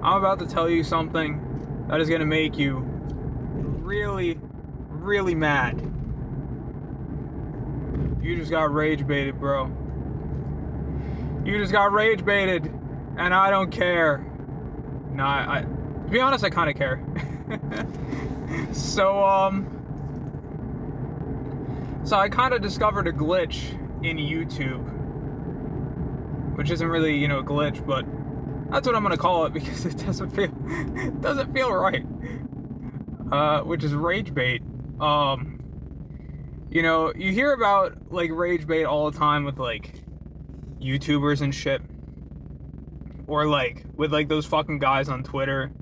I'm about to tell you something that is gonna make you really, really mad. You just got rage baited, bro. You just got rage baited, and I don't care. Nah, to be honest, I kind of care. So I kind of discovered a glitch in YouTube, which isn't really, a glitch, but that's what I'm gonna call it because it doesn't feel right. Which is rage bait. You hear about like rage bait all the time with like YouTubers and shit, or like with like those fucking guys on Twitter,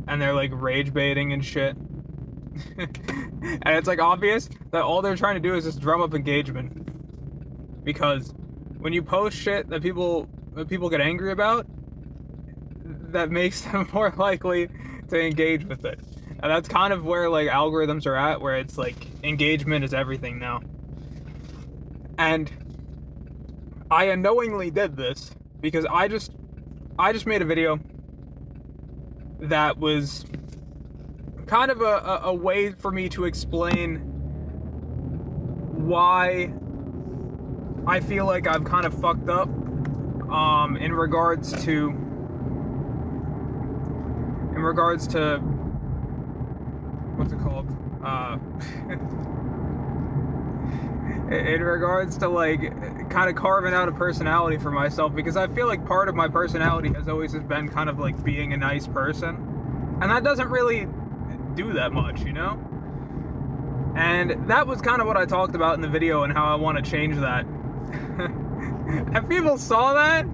and they're like rage baiting and shit. And it's like obvious that all they're trying to do is just drum up engagement, because when you post shit that people get angry about, that makes them more likely to engage with it. And that's kind of where like algorithms are at, where it's like engagement is everything now. And I unknowingly did this because I just made a video that was kind of a way for me to explain why I feel like I've kind of fucked up in regards to what's it called? In regards to like kind of carving out a personality for myself, because I feel like part of my personality has always just been kind of like being a nice person, and that doesn't really do that much, And that was kind of what I talked about in the video and how I want to change that. And people saw that,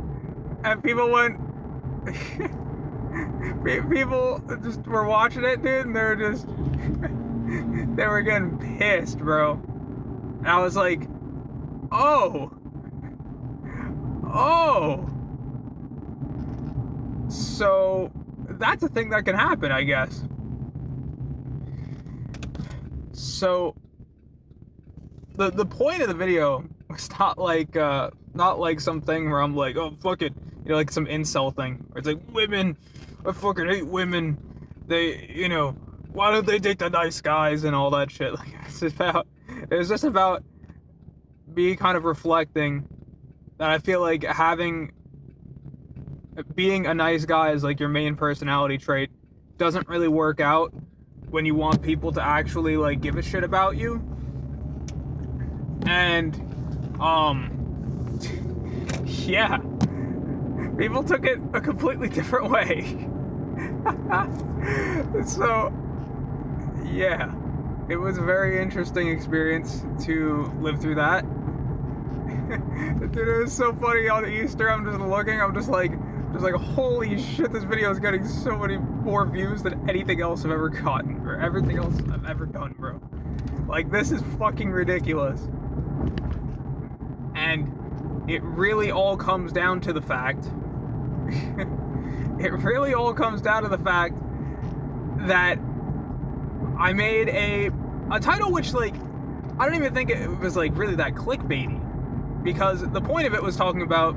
and people went. People just were watching it, dude, and they were getting pissed, bro. And I was like, oh. So that's a thing that can happen, I guess. So the point of the video was not like something where I'm like, oh fuck it, like some incel thing, where it's like, women, I fucking hate women, they, why don't they date the nice guys and all that shit. Like it was just about me kind of reflecting that I feel like being a nice guy is like your main personality trait doesn't really work out when you want people to actually like give a shit about you. And yeah, people took it a completely different way. So yeah, it was a very interesting experience to live through that. Dude, it was so funny on Easter. I'm just looking, I'm just like, holy shit, this video is getting so many more views than anything else I've ever gotten, or everything else I've ever done, bro. Like, this is fucking ridiculous. And it really all comes down to the fact that I made a title which, like, I don't even think it was like really that clickbaity, because the point of it was talking about,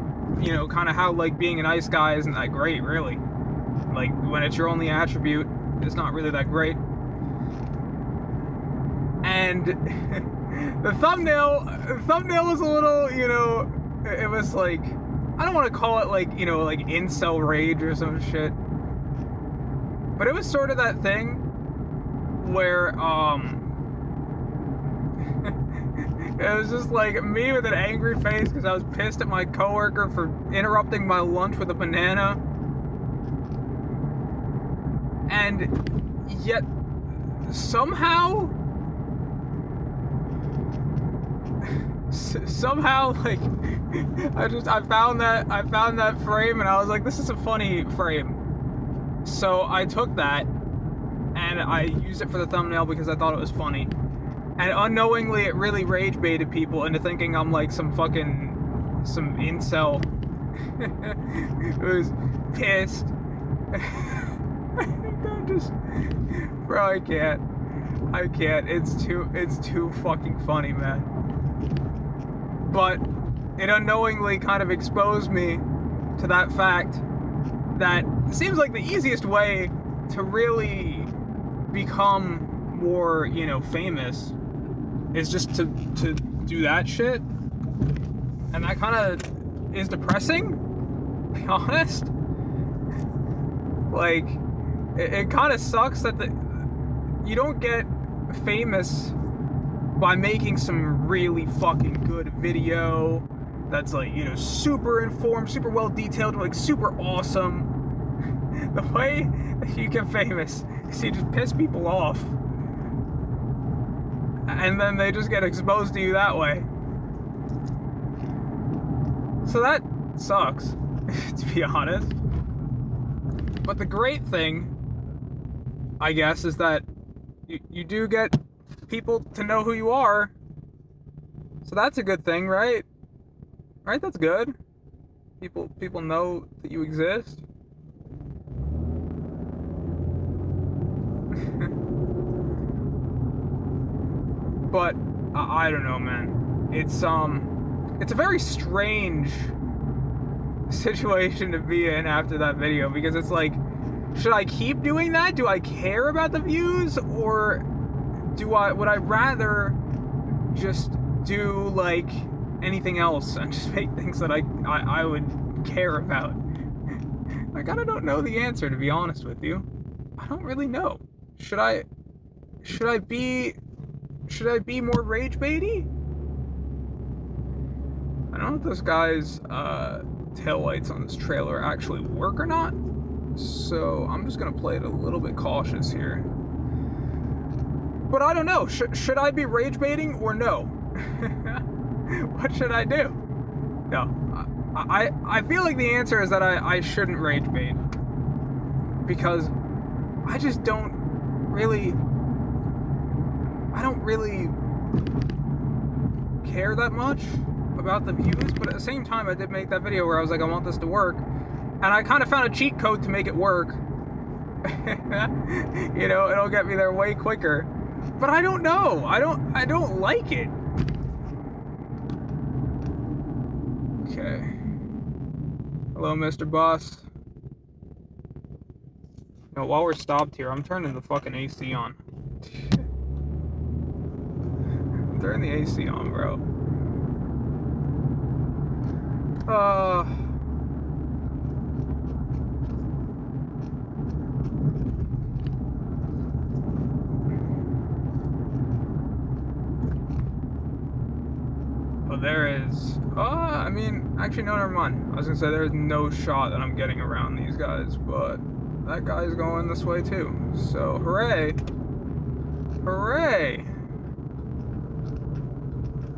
kind of how like being a nice guy isn't that great, really. Like, when it's your only attribute, it's not really that great. And the thumbnail was a little, it was like, I don't want to call it like, like incel rage or some shit, but it was sort of that thing where, it was just like me with an angry face because I was pissed at my coworker for interrupting my lunch with a banana. And yet somehow like I found that frame, and I was like, this is a funny frame. So I took that and I used it for the thumbnail because I thought it was funny. And unknowingly, it really rage baited people into thinking I'm like some incel who's pissed. Bro, I can't. It's too fucking funny, man. But it unknowingly kind of exposed me to that fact that seems like the easiest way to really become more, you know, famous is just to do that shit. And that kind of is depressing, to be honest. Like, it kind of sucks that you don't get famous by making some really fucking good video that's, like, you know, super informed, super well detailed, like super awesome. The way that you get famous is you just piss people off, and then they just get exposed to you that way. So that sucks, to be honest. But the great thing, I guess, is that you do get people to know who you are. So that's a good thing, right? Right? That's good. People know that you exist. But I don't know, man. It's a very strange situation to be in after that video, because it's like, should I keep doing that? Do I care about the views, or would I rather just do like anything else and just make things that I would care about? I kinda don't know the answer, to be honest with you. I don't really know. Should I be more rage baity? I don't know if this guy's taillights on this trailer actually work or not, so I'm just gonna play it a little bit cautious here. But I don't know. Should I be rage baiting or no? What should I do? No, I feel like the answer is that I shouldn't rage bait, because I just don't really care that much about the views. But at the same time, I did make that video where I was like, I want this to work, and I kind of found a cheat code to make it work. You know, it'll get me there way quicker. But I don't know. I don't like it. Okay. Hello, Mr. Boss. Now, while we're stopped here, I'm turning the fucking AC on. I'm turning the AC on, bro. Oh, there is. I mean, actually, no, never mind. I was gonna say there's no shot that I'm getting around these guys, but that guy's going this way too. So, hooray! Hooray!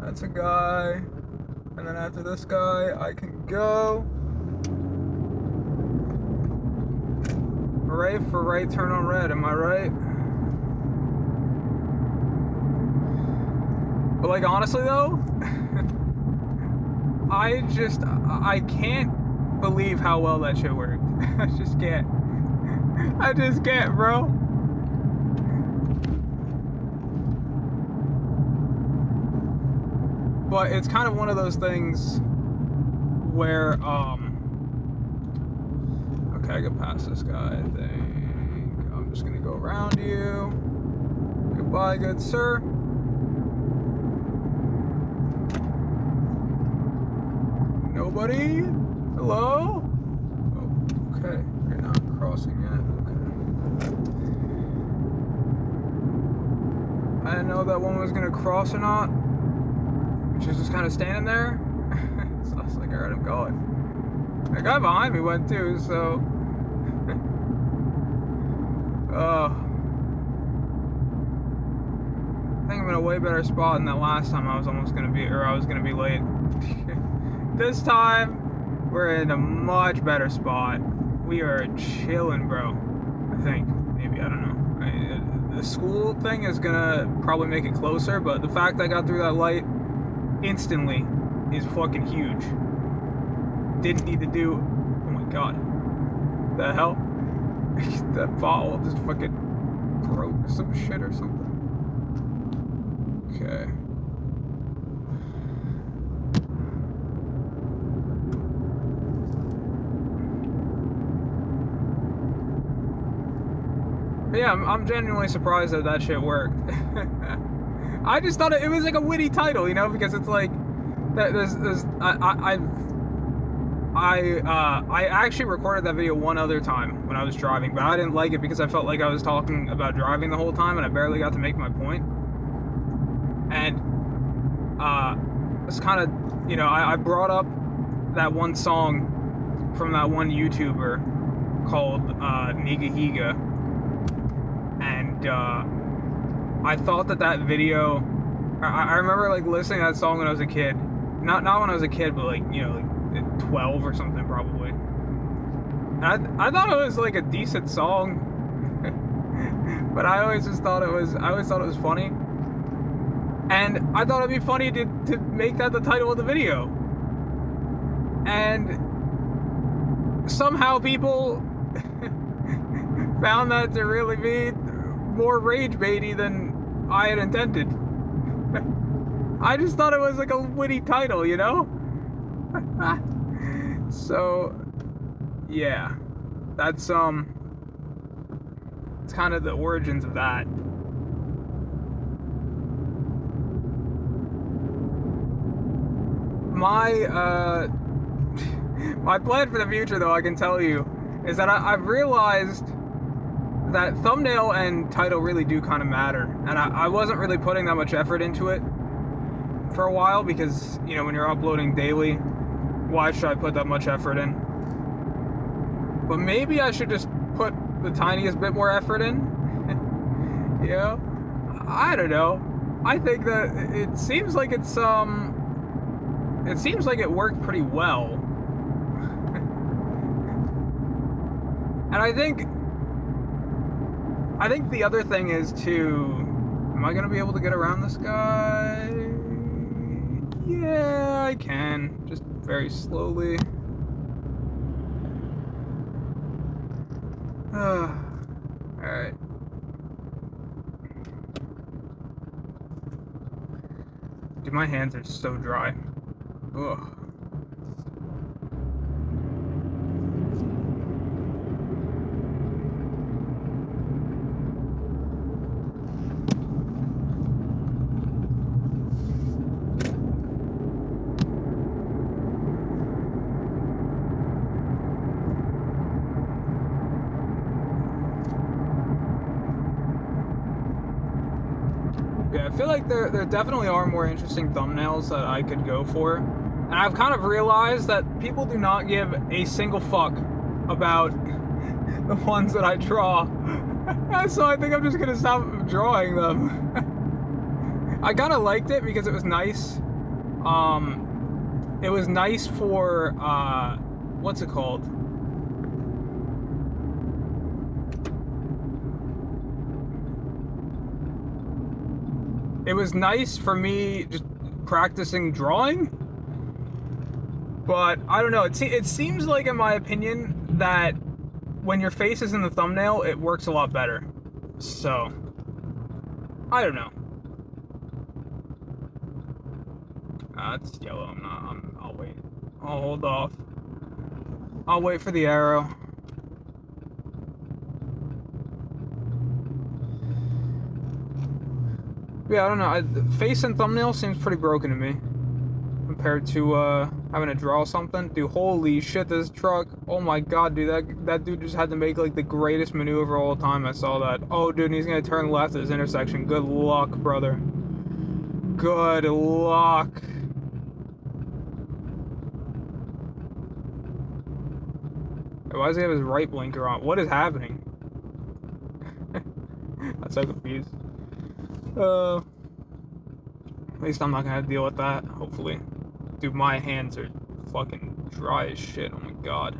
That's a guy. And then after this guy, I can go. Hooray for right turn on red, am I right? But, like, honestly though, I can't believe how well that shit worked. I just can't, bro. But it's kind of one of those things where, okay, I can pass this guy, I think. I'm just gonna go around you. Goodbye, good sir. Nobody? Hello? Oh, okay, you're not crossing yet. Okay. I didn't know that one was gonna cross or not. She was just kind of standing there. So I was like, alright, I'm going. The guy behind me went too, so. I think I'm in a way better spot than that last time I was almost gonna be, or I was gonna be late. This time, we're in a much better spot. We are chilling, bro. I think. Maybe, I don't know. The school thing is gonna probably make it closer, but the fact I got through that light instantly is fucking huge. Didn't need to do. Oh my god. The hell? That bottle just fucking broke some shit or something. Okay. But yeah, I'm genuinely surprised that that shit worked. I just thought it was like a witty title, you know, because it's like I actually recorded that video one other time when I was driving, but I didn't like it because I felt like I was talking about driving the whole time and I barely got to make my point. And it's kind of, you know, I brought up that one song from that one YouTuber called Nigahiga, and I thought that video, I remember like listening to that song when I was a kid, not when I was a kid, but like, you know, like 12 or something probably. And I thought it was like a decent song, but I always thought it was funny. And I thought it'd be funny to make that the title of the video. And somehow people found that to really be more rage baity than I had intended. I just thought it was like a witty title, you know? So, yeah. That's, it's kind of the origins of that. My plan for the future, though, I can tell you, is that I've realized that thumbnail and title really do kind of matter. And I wasn't really putting that much effort into it for a while because, you know, when you're uploading daily, why should I put that much effort in? But maybe I should just put the tiniest bit more effort in. You know? I don't know. I think that it seems like it worked pretty well. And I think the other thing is am I gonna be able to get around this guy? Yeah, I can. Just very slowly. Alright. Dude, my hands are so dry. Ugh. Yeah, I feel like there definitely are more interesting thumbnails that I could go for. And I've kind of realized that people do not give a single fuck about the ones that I draw. So I think I'm just gonna stop drawing them. I kind of liked it because it was nice. It was nice for, what's it called? It was nice for me just practicing drawing, but I don't know, it seems like, in my opinion, that when your face is in the thumbnail, it works a lot better. So, I don't know. It's yellow, I'll wait. I'll hold off. I'll wait for the arrow. Yeah, I don't know. Face and thumbnail seems pretty broken to me compared to having to draw something. Dude, holy shit, this truck. Oh my god, dude, that dude just had to make like the greatest maneuver all the time. I saw that. Oh, dude, and he's gonna turn left at this intersection. Good luck, brother. Good luck. Why does he have his right blinker on? What is happening? I'm so confused. At least I'm not gonna have to deal with that, hopefully. Dude, my hands are fucking dry as shit, oh my god.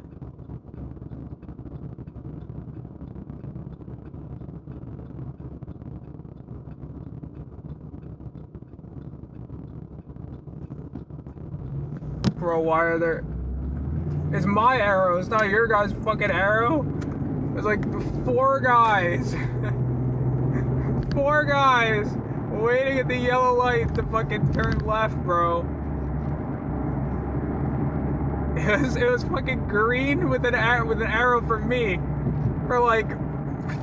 Bro, why are there... It's my arrow, it's not your guys' fucking arrow. There's like 4 guys. 4 guys waiting at the yellow light to fucking turn left, bro. It was fucking green with an arrow for me for like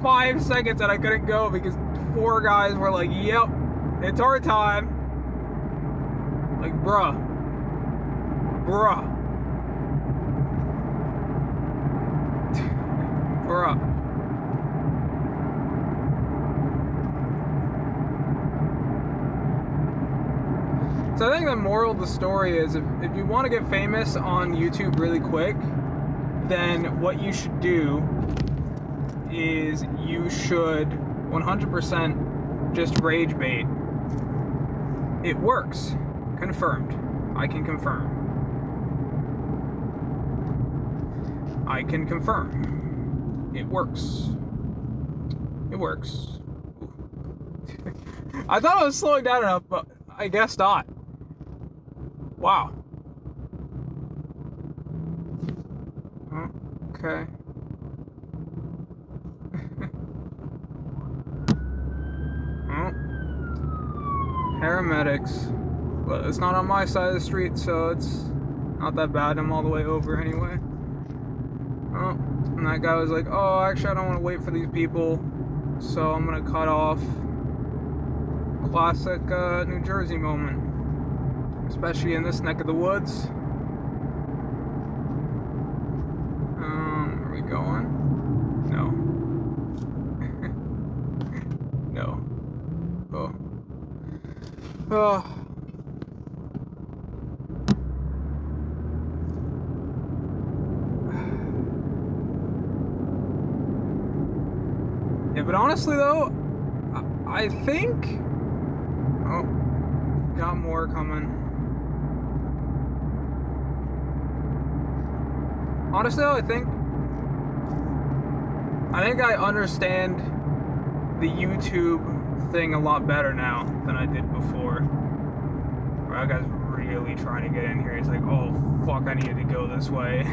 5 seconds and I couldn't go because 4 guys were like, yep, it's our time. Like, bruh. Bruh. Bruh. So I think the moral of the story is if you want to get famous on YouTube really quick, then what you should do is you should 100% just rage bait. It works. Confirmed. I can confirm. I can confirm. It works. It works. I thought I was slowing down enough, but I guess not. Wow. Okay. Well, paramedics. But it's not on my side of the street, so it's not that bad. I'm all the way over anyway. Oh, and that guy was like, oh, actually, I don't want to wait for these people, so I'm going to cut off. Classic New Jersey moment. Especially in this neck of the woods. Are we going? No. No. Oh. Oh. Yeah, but honestly though, I think... Oh, got more coming. Honestly though, I think I understand the YouTube thing a lot better now than I did before. That guy's really trying to get in here. He's like, oh fuck, I needed to go this way.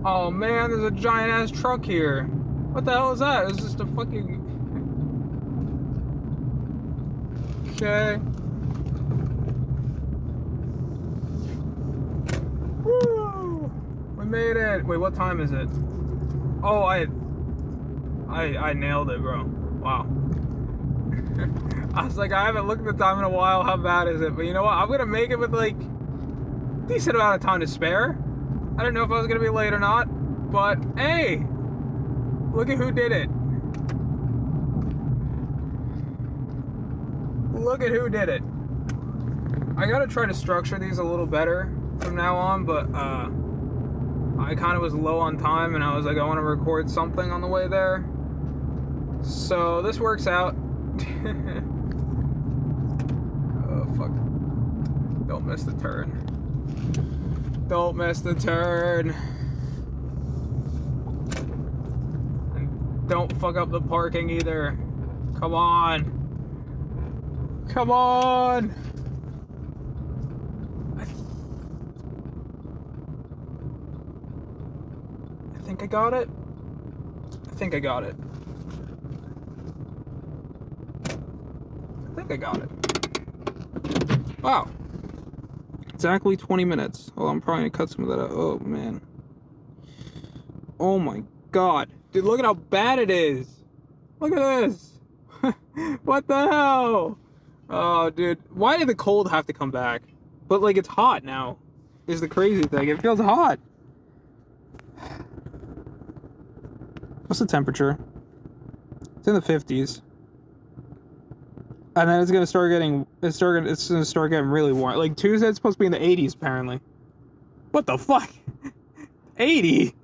Oh man, there's a giant ass truck here. What the hell is that? It's just a fucking... Okay. Woo! We made it. Wait, what time is it? Oh, I nailed it, bro. Wow. I was like, I haven't looked at the time in a while. How bad is it? But you know what? I'm gonna make it with like a decent amount of time to spare. I didn't know if I was gonna be late or not, but hey, look at who did it. Look at who did it. I gotta try to structure these a little better from now on, but I kind of was low on time and I was like, I want to record something on the way there. So this works out. Oh, fuck. Don't miss the turn. Don't miss the turn. And don't fuck up the parking either. Come on. Come on. I think I got it. I think I got it. I think I got it. Wow. Exactly 20 minutes. Oh, I'm probably gonna cut some of that out. Oh, man. Oh my god. Dude, look at how bad it is. Look at this. What the hell? Oh, dude. Why did the cold have to come back? But, like, it's hot now. Is the crazy thing. It feels hot. What's the temperature? It's in the 50s. And then it's gonna start getting really warm. Like Tuesday, it's supposed to be in the 80s apparently. What the fuck? 80?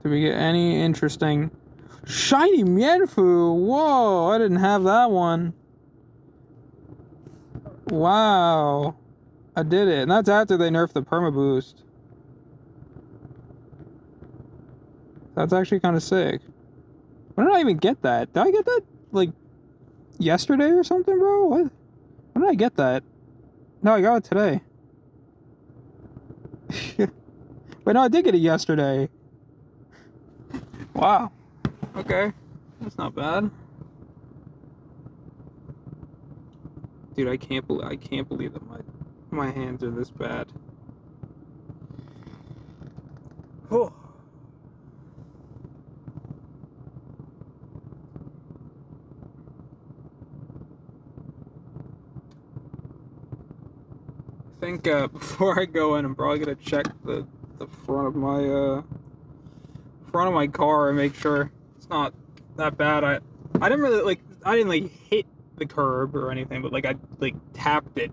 Did we get any interesting shiny Mienfoo? Whoa, I didn't have that one. Wow. I did it. And that's after they nerfed the perma boost. That's actually kind of sick. When did I even get that? Did I get that, like, yesterday or something, bro? What? When did I get that? No, I got it today. But no, I did get it yesterday. Wow. Okay. That's not bad. Dude, I can't believe that my hands are this bad. Oh. I think before I go in, I'm probably gonna check the front of my car and make sure it's not that bad. I didn't really I didn't like hit the curb or anything, but like I like tapped it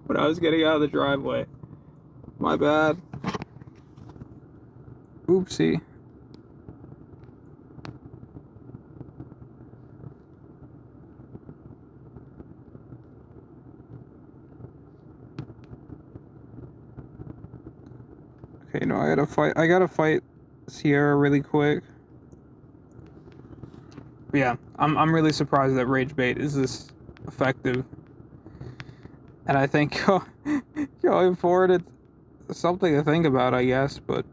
when I was getting out of the driveway. My bad. Oopsie. Okay, no, I gotta fight Sierra really quick. But yeah, I'm really surprised that rage bait is this effective. And I think going forward, it's something to think about, I guess. But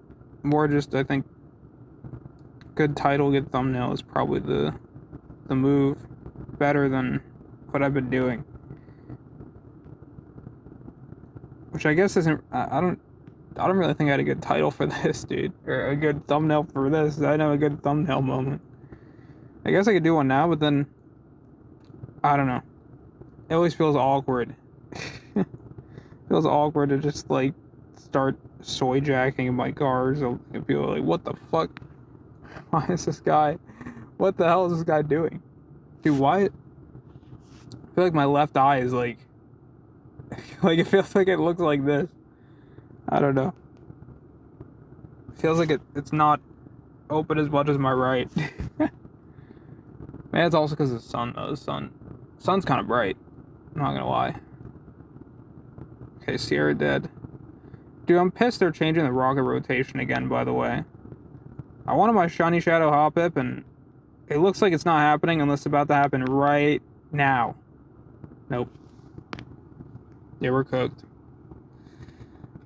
more just, I think, good title, good thumbnail is probably the move. Better than what I've been doing. Which I guess isn't. I don't really think I had a good title for this, dude, or a good thumbnail for this. I didn't have a good thumbnail moment. I guess I could do one now, but then I don't know. It always feels awkward. Feels awkward to just like start soy jacking in my car. So people are like, "What the fuck? Why is this guy? What the hell is this guy doing, dude? Why?" I feel like my left eye is like it feels like it looks like this. I don't know. It feels like it's not open as much as my right. Man, it's also because of the sun, though. The sun's kind of bright. I'm not gonna lie. Okay, Sierra dead. Dude, I'm pissed they're changing the rocket rotation again, by the way. I wanted my Shiny Shadow Hoppip, and it looks like it's not happening unless it's about to happen right now. Nope. Yeah, we're cooked.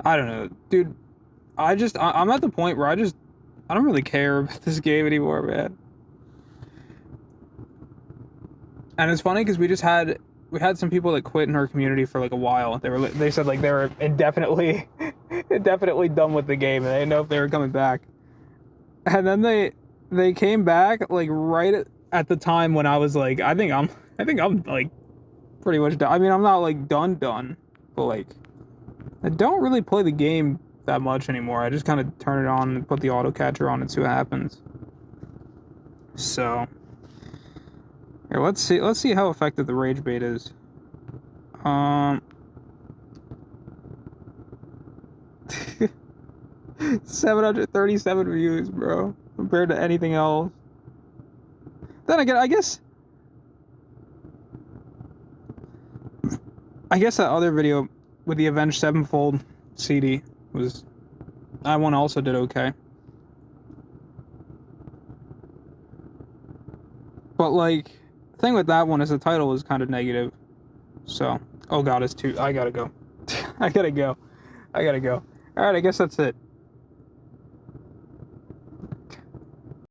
I don't know. Dude, I'm at the point where I don't really care about this game anymore, man. And it's funny because we had some people that quit in our community for like a while. They said like they were indefinitely done with the game and they didn't know if they were coming back. And then they came back like right at the time when I was like, I think I'm like pretty much done. I mean, I'm not like done, but like I don't really play the game that much anymore. I just kind of turn it on and put the auto catcher on and see what happens. So here, let's see how effective the rage bait is. 737 views, bro, compared to anything else. Then again, I guess that other video with the Avenged Sevenfold CD that one also did okay. But like, the thing with that one is the title is kind of negative. So, oh god, I gotta go. I gotta go. Alright, I guess that's it.